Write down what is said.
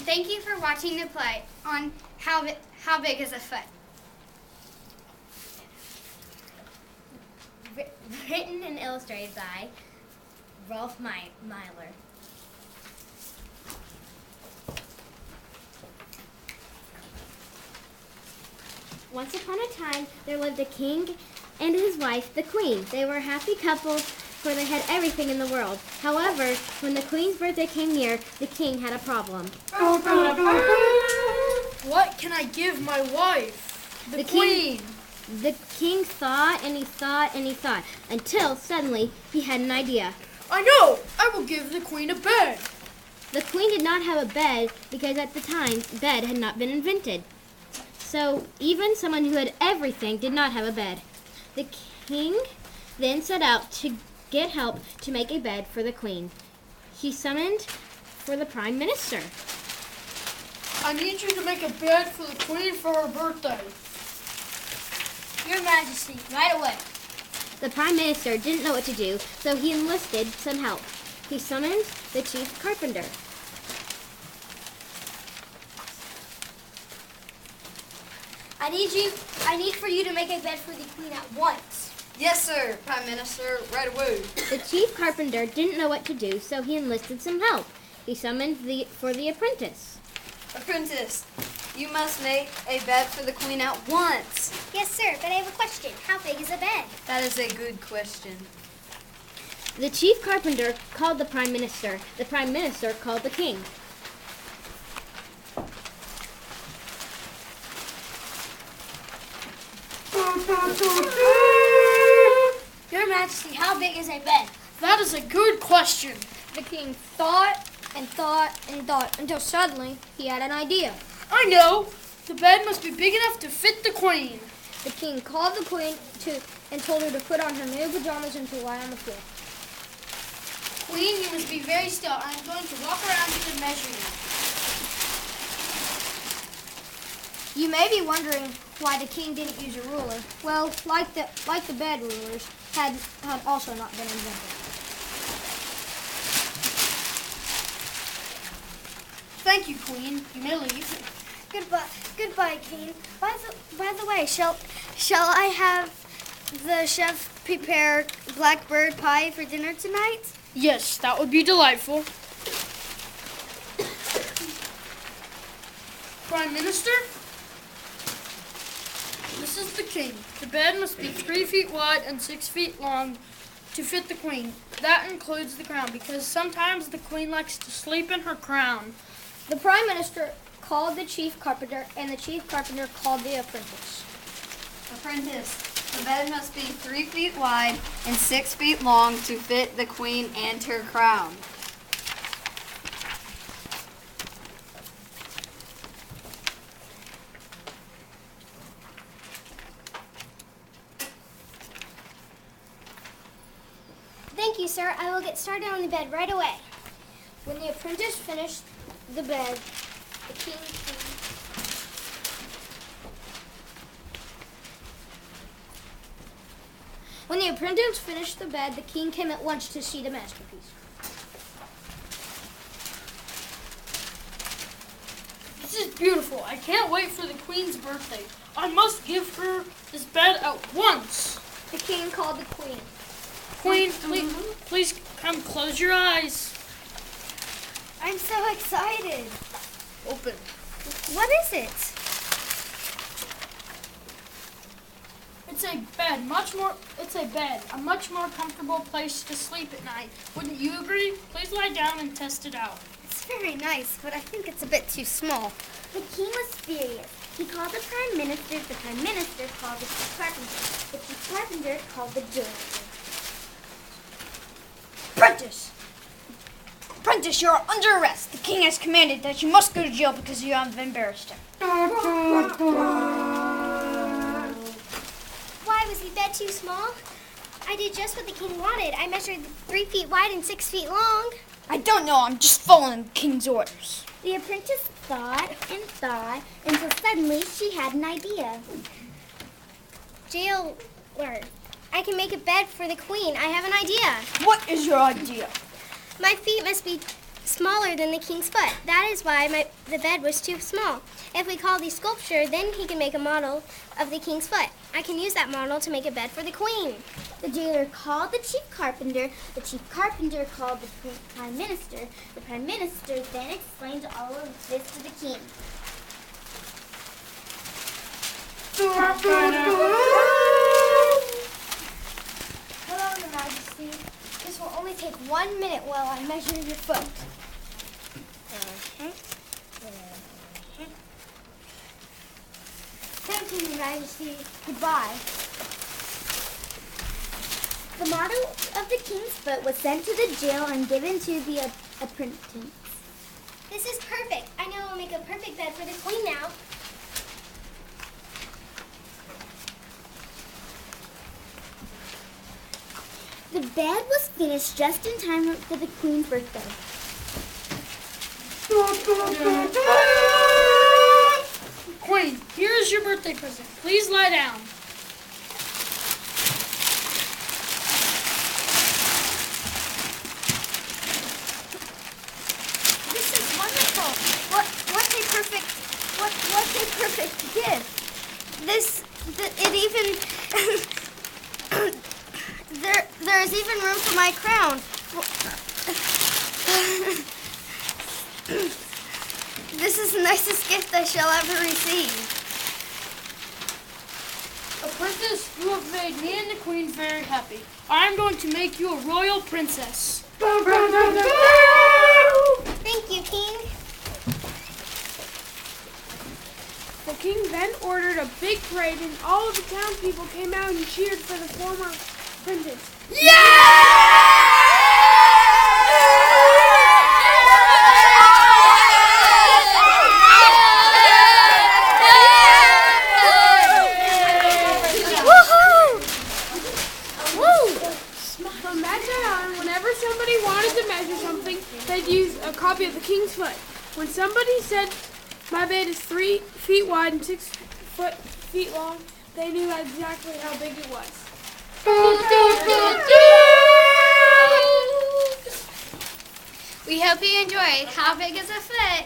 Thank you for watching the play on How Big is a Foot? Written and illustrated by Rolf Myler. Once upon a time, there lived a king and his wife, the queen. They were a happy couple, for they had everything in the world. However, when the queen's birthday came near, the king had a problem. What can I give my wife? The queen. The king thought and he thought and he thought, until suddenly he had an idea. I know! I will give the queen a bed. The queen did not have a bed because at the time, bed had not been invented. So even someone who had everything did not have a bed. The king then set out to get help to make a bed for the queen. He summoned for the prime minister. I need you to make a bed for the queen for her birthday. Your Majesty, right away. The prime minister didn't know what to do, so he enlisted some help. He summoned the chief carpenter. I need for you to make a bed for the queen at once. Yes, sir, Prime Minister, right away. The chief carpenter didn't know what to do, so he enlisted some help. He summoned for the apprentice. Apprentice, you must make a bed for the queen at once. Yes, sir, but I have a question. How big is a bed? That is a good question. The chief carpenter called the prime minister. The prime minister called the king. Your Majesty, how big is a bed? That is a good question. The king thought and thought and thought until suddenly he had an idea. I know! The bed must be big enough to fit the queen. The king called the queen and told her to put on her new pajamas and to lie on the floor. Queen, you must be very still. I am going to walk around you and measure you. You may be wondering why the king didn't use a ruler. Well, like the bed rulers had also not been invented. Thank you, Queen. You may leave. Goodbye, King. By the way, shall I have the chef prepare blackbird pie for dinner tonight? Yes, that would be delightful. Prime Minister? This is the king. The bed must be 3 feet wide and 6 feet long to fit the queen. That includes the crown, because sometimes the queen likes to sleep in her crown. The prime minister called the chief carpenter, and the chief carpenter called the apprentice. Apprentice, the bed must be 3 feet wide and 6 feet long to fit the queen and her crown. Thank you, sir. I will get started on the bed right away. When the apprentice finished the bed, the king came. When the apprentice finished the bed, the king came at once to see the masterpiece. This is beautiful. I can't wait for the queen's birthday. I must give her this bed at once. The king called the queen. Queen, please come close your eyes. I'm so excited. Open. What is it? It's a bed, a much more comfortable place to sleep at night. Wouldn't you agree? Please lie down and test it out. It's very nice, but I think it's a bit too small. The king was furious. He called the prime minister called the chief carpenter. The chief carpenter called the jailer. Apprentice, you are under arrest. The king has commanded that you must go to jail because you have embarrassed him. Why was the bed too small? I did just what the king wanted. I measured 3 feet wide and 6 feet long. I don't know. I'm just following the king's orders. The apprentice thought and thought until suddenly she had an idea. Jailer, I can make a bed for the queen. I have an idea. What is your idea? My feet must be smaller than the king's foot. That is why the bed was too small. If we call the sculpture, then he can make a model of the king's foot. I can use that model to make a bed for the queen. The jailer called the chief carpenter. The chief carpenter called the prime minister. The prime minister then explained all of this to the king. Hello, Your Majesty. This will only take 1 minute while I measure your foot. Thank you, Your Majesty. Goodbye. The model of the king's foot was sent to the jail and given to the apprentice. This is perfect. I know I'll make a perfect bed for the queen now. The bed was finished just in time for the queen's birthday. Queen, here is your birthday present. Please lie down. This is wonderful. What a perfect gift. There is even room for my crown. This is the nicest gift I shall ever receive. A princess, you have made me and the queen very happy. I am going to make you a royal princess. Thank you, King. The king then ordered a big parade, and all of the townspeople came out and cheered for the former princess. From that day on, whenever somebody wanted to measure something, they'd use a copy of the king's foot. When somebody said, "My bed is 3 feet wide and 6 feet long," they knew exactly how big it was. We hope you enjoyed How Big is a Foot?